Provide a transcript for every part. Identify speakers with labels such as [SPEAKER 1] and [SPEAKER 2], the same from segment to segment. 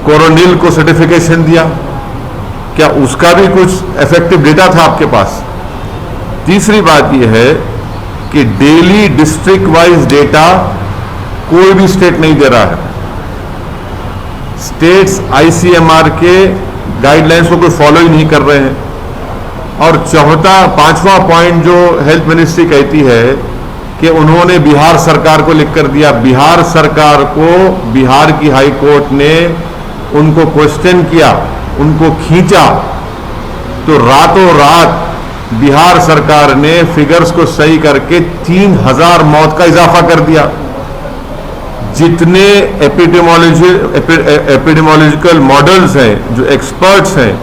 [SPEAKER 1] कोरोनिल को सर्टिफिकेशन दिया, क्या उसका भी कुछ इफेक्टिव डेटा था आपके पास? तीसरी बात यह है कि डेली डिस्ट्रिक्ट वाइज डेटा कोई भी स्टेट नहीं दे रहा है। स्टेट्स आईसीएमआर के गाइडलाइंस को कोई फॉलो ही नहीं कर रहे हैं। और पांचवा पॉइंट जो हेल्थ मिनिस्ट्री कहती है कि उन्होंने बिहार सरकार को लिख कर दिया। बिहार सरकार को बिहार की हाई कोर्ट ने उनको क्वेश्चन किया, उनको खींचा, तो रातों रात बिहार सरकार ने फिगर्स को सही करके 3000 मौत का इजाफा कर दिया। जितने एपिडेमोलॉजिकल मॉडल्स हैं, जो एक्सपर्ट्स हैं,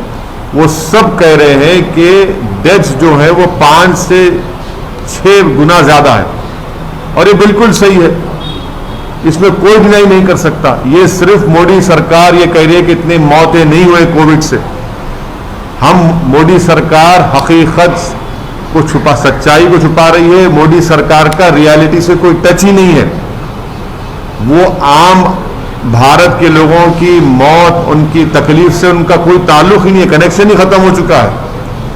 [SPEAKER 1] वो सब कह रहे हैं कि डेथ्स जो है वो 5 से 6 गुना ज्यादा है। और ये बिल्कुल सही है, इसमें कोई डिनाई नहीं कर सकता। ये सिर्फ मोदी सरकार ये कह रही है कि इतनी मौतें नहीं हुए कोविड से। मोदी सरकार हकीकत को छुपा, सच्चाई को छुपा रही है। मोदी सरकार का रियलिटी से कोई टच ही नहीं है। वो आम भारत के लोगों की मौत, उनकी तकलीफ से उनका कोई ताल्लुक ही नहीं है, कनेक्शन ही खत्म हो चुका है।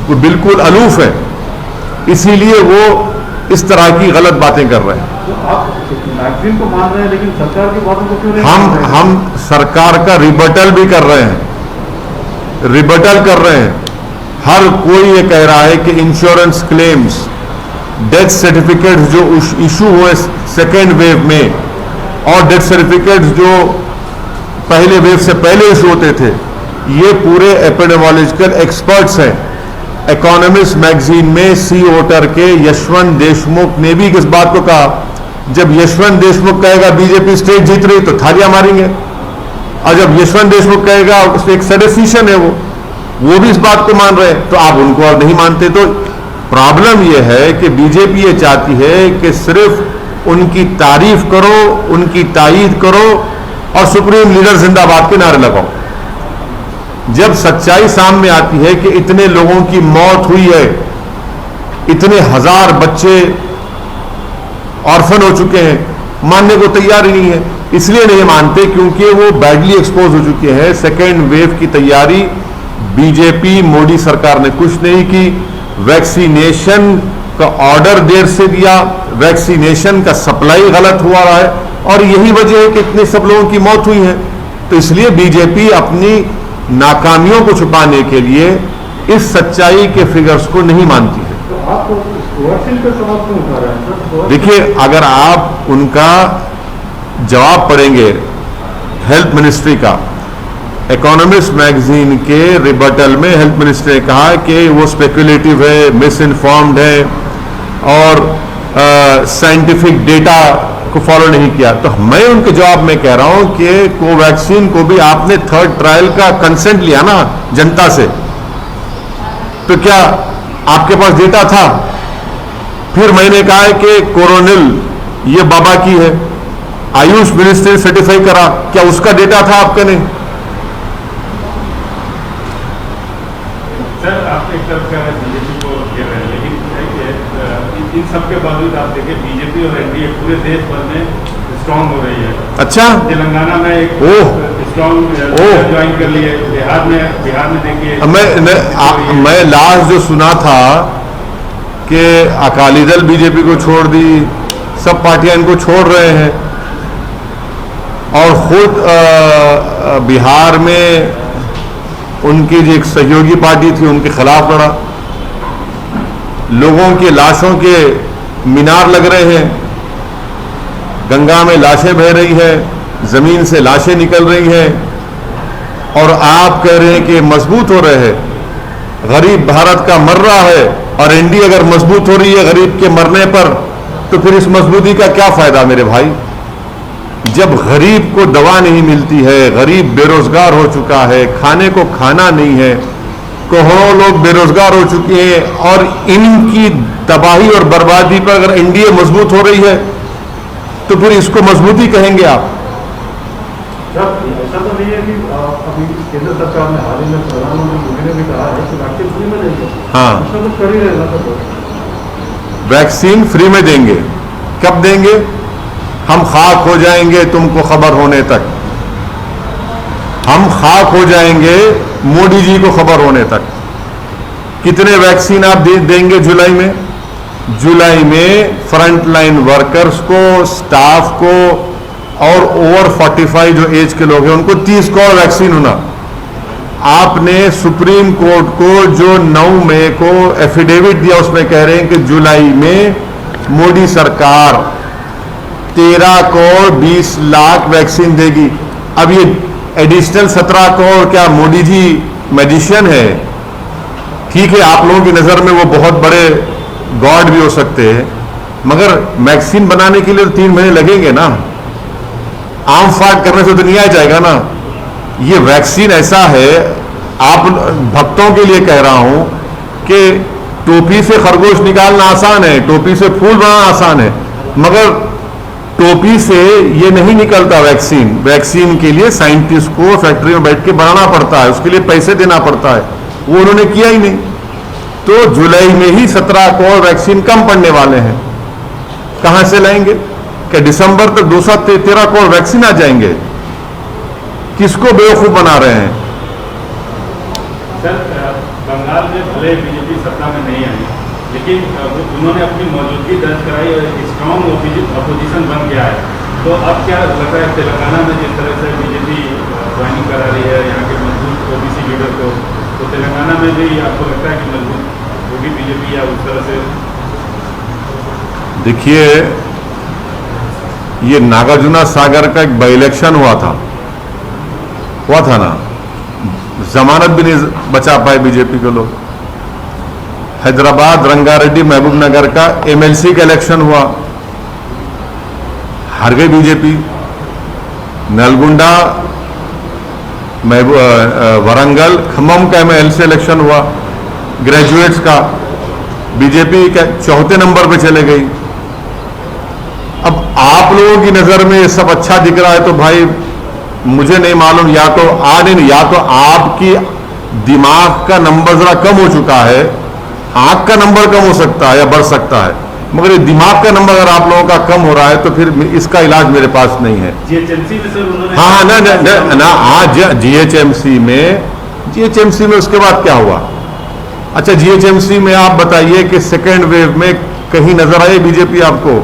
[SPEAKER 1] वो बिल्कुल अलूफ है, इसीलिए वो इस तरह की गलत बातें कर रहे हैं।
[SPEAKER 2] तो आप वैक्सीन को मान रहे हैं, लेकिन सरकार की बातों को क्यों नहीं?
[SPEAKER 1] हम सरकार का रिबटल भी कर रहे हैं, रिबटल कर रहे हैं। हर कोई ये कह रहा है कि इंश्योरेंस क्लेम्स, डेथ सर्टिफिकेट जो इशू हुए सेकेंड वेव में, और डेथ सर्टिफिकेट्स जो पहले वेव से पहले इशू होते थे, ये पूरे एपिडेमोलॉजिकल एक्सपर्ट्स हैं। इकोनॉमिस्ट मैगजीन में सी वोटर के यशवंत देशमुख ने भी इस बात को कहा। जब यशवंत देशमुख कहेगा बीजेपी स्टेट जीत रही, तो थालियां मारेंगे। और जब यशवंत देशमुख कहेगा एक स्टैटिस्टिशियन है, वो भी इस बात को मान रहे हैं, तो आप उनको और नहीं मानते। तो प्रॉब्लम यह है कि बीजेपी ये चाहती है कि सिर्फ उनकी तारीफ करो, उनकी तायीद करो और सुप्रीम लीडर जिंदाबाद के नारे लगाओ। जब सच्चाई सामने आती है कि इतने लोगों की मौत हुई है, इतने हजार बच्चे ऑर्फन हो चुके हैं, मानने को तैयार ही नहीं है। इसलिए नहीं मानते क्योंकि वो बैडली एक्सपोज हो चुके हैं। सेकेंड वेव की तैयारी बीजेपी मोदी सरकार ने कुछ नहीं की। वैक्सीनेशन का ऑर्डर देर से दिया, वैक्सीनेशन का सप्लाई गलत हुआ रहा है, और यही वजह है कि इतने सब लोगों की मौत हुई है। तो इसलिए बीजेपी अपनी नाकामियों को छुपाने के लिए इस सच्चाई के फिगर्स को नहीं मानती है।
[SPEAKER 2] तो आप वैक्सीन पे सवाल क्यों उठा रहे हैं?
[SPEAKER 1] देखिए, अगर आप उनका जवाब पढ़ेंगे हेल्थ मिनिस्ट्री का, इकोनॉमिस्ट मैगजीन के रिबटल में हेल्थ मिनिस्ट्री ने कहा कि वो स्पेकुलेटिव है, मिस इन्फॉर्म्ड है और साइंटिफिक डेटा को फॉलो नहीं किया। तो मैं उनके जवाब में कह रहा हूं कि कोवैक्सीन को भी आपने थर्ड ट्रायल का कंसेंट लिया ना जनता से, तो क्या आपके पास डेटा था? फिर मैंने कहा है कि कोरोनिल ये बाबा की है, आयुष मिनिस्ट्री ने सर्टिफाई करा, क्या उसका डेटा था आपके? नहीं।
[SPEAKER 3] सर, आप एक तरफ कह रहे हैं बीजेपी को घेर रहे हैं, लेकिन इन सब के बावजूद आप देखिए बीजेपी और एनडीए पूरे देश भर में स्ट्रांग हो रही है।
[SPEAKER 1] अच्छा,
[SPEAKER 3] तेलंगाना में एक स्ट्रांग ज्वाइन कर लिए, बिहार में देखिए।
[SPEAKER 1] मैं लास्ट जो सुना था कि अकाली दल बीजेपी को छोड़ दी, सब पार्टियां इनको छोड़ रहे हैं, और खुद बिहार में उनकी जो एक सहयोगी पार्टी थी उनके खिलाफ लड़ा। लोगों की लाशों के मीनार लग रहे हैं, गंगा में लाशें बह रही हैं, जमीन से लाशें निकल रही हैं, और आप कह रहे हैं कि मजबूत हो रहे हैं। गरीब भारत का मर रहा है, और एनडीए अगर मजबूत हो रही है गरीब के मरने पर, तो फिर इस मजबूती का क्या फायदा मेरे भाई? जब गरीब को दवा नहीं मिलती है, गरीब बेरोजगार हो चुका है, खाने को खाना नहीं है, करोड़ों लोग बेरोजगार हो चुके हैं, और इनकी तबाही और बर्बादी पर अगर एनडीए मजबूत हो रही है, तो फिर इसको मजबूती कहेंगे आप?
[SPEAKER 2] ऐसा तो नहीं है कि अभी केंद्र सरकार ने हाल ही में प्रधानमंत्री मोदी ने भी कहा है कि वैक्सीन फ्री में देंगे।
[SPEAKER 1] हाँ,
[SPEAKER 2] तो कर ही रहेगा।
[SPEAKER 1] वैक्सीन फ्री में देंगे। कब देंगे? हम खाक हो जाएंगे तुमको खबर होने तक। हम खाक हो जाएंगे मोदी जी को खबर होने तक। कितने वैक्सीन आप देंगे जुलाई में? जुलाई में फ्रंट लाइन वर्कर्स को, स्टाफ को और ओवर 45 जो एज के लोग हैं उनको 30 करोड़ वैक्सीन होना। आपने सुप्रीम कोर्ट को जो 9 मई को एफिडेविट दिया उसमें कह रहे हैं कि जुलाई में मोदी सरकार 13 करोड़ 20 लाख वैक्सीन देगी। अब ये एडिशनल 17 करोड़ क्या मोदी जी मैजिशियन है? ठीक है, आप लोगों की नजर में वो बहुत बड़े गॉड भी हो सकते हैं, मगर वैक्सीन बनाने के लिए तो 3 महीने लगेंगे ना। आम फाट करने से तो नहीं आ जाएगा ना। ये वैक्सीन ऐसा है, आप भक्तों के लिए कह रहा हूं कि टोपी से खरगोश निकालना आसान है, टोपी से फूल बनाना आसान है, मगर टोपी से ये नहीं निकलता वैक्सीन। वैक्सीन के लिए साइंटिस्ट को फैक्ट्री में बैठ के बनाना पड़ता है, उसके लिए पैसे देना पड़ता है, वो उन्होंने किया ही नहीं। तो जुलाई में ही 17 करोड़ वैक्सीन कम पड़ने वाले हैं। कहां से लाएंगे? क्या दिसंबर तक 213 करोड़ वैक्सीन आ जाएंगे? किसको बेवकूफ बना रहे हैं?
[SPEAKER 3] सर, बंगाल में भले बीजेपी सत्ता में नहीं आई, लेकिन उन्होंने अपनी मौजूदगी दर्ज कराई और स्ट्रॉन्ग अपोजिशन बन गया है। तो अब क्या लगता है तेलंगाना में जिस तरह से बीजेपी ज्वाइनिंग करा रही है यहाँ के मजबूत ओबीसी लीडर को, तो तेलंगाना में भी आपको लगता है कि मजबूत होगी बीजेपी या उस तरह से?
[SPEAKER 1] देखिए, ये नागार्जुना सागर का एक बाई इलेक्शन हुआ था ना, जमानत भी नहीं बचा पाए बीजेपी के लोग। हैदराबाद रंगारेड्डी महबूब नगर का एमएलसी का इलेक्शन हुआ, हार गई बीजेपी। नलगुंडा वरंगल खम्मम का एमएलसी इलेक्शन हुआ ग्रेजुएट्स का, बीजेपी का 4थे नंबर पे चले गई। अब आप लोगों की नजर में ये सब अच्छा दिख रहा है तो भाई मुझे नहीं मालूम, या तो या तो आपकी दिमाग का नंबर जरा कम हो चुका है, आंख का नंबर कम हो सकता है या बढ़ सकता है, मगर ये दिमाग का नंबर अगर आप लोगों का कम हो रहा है तो फिर इसका इलाज मेरे पास नहीं है।
[SPEAKER 3] जीएचएमसी में सर उन्होंने
[SPEAKER 1] जीएचएमसी में उसके बाद क्या हुआ? अच्छा, जीएचएमसी में आप बताइए कि सेकेंड वेव में कहीं नजर आए बीजेपी आपको?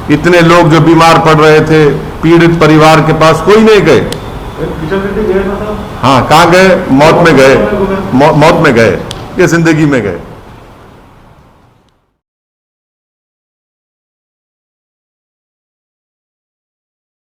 [SPEAKER 1] इतने लोग जो बीमार पड़ रहे थे, पीड़ित परिवार के पास कोई नहीं गए। हाँ, कहाँ गए? मौत में गए, मौत में गए, ये जिंदगी में गए।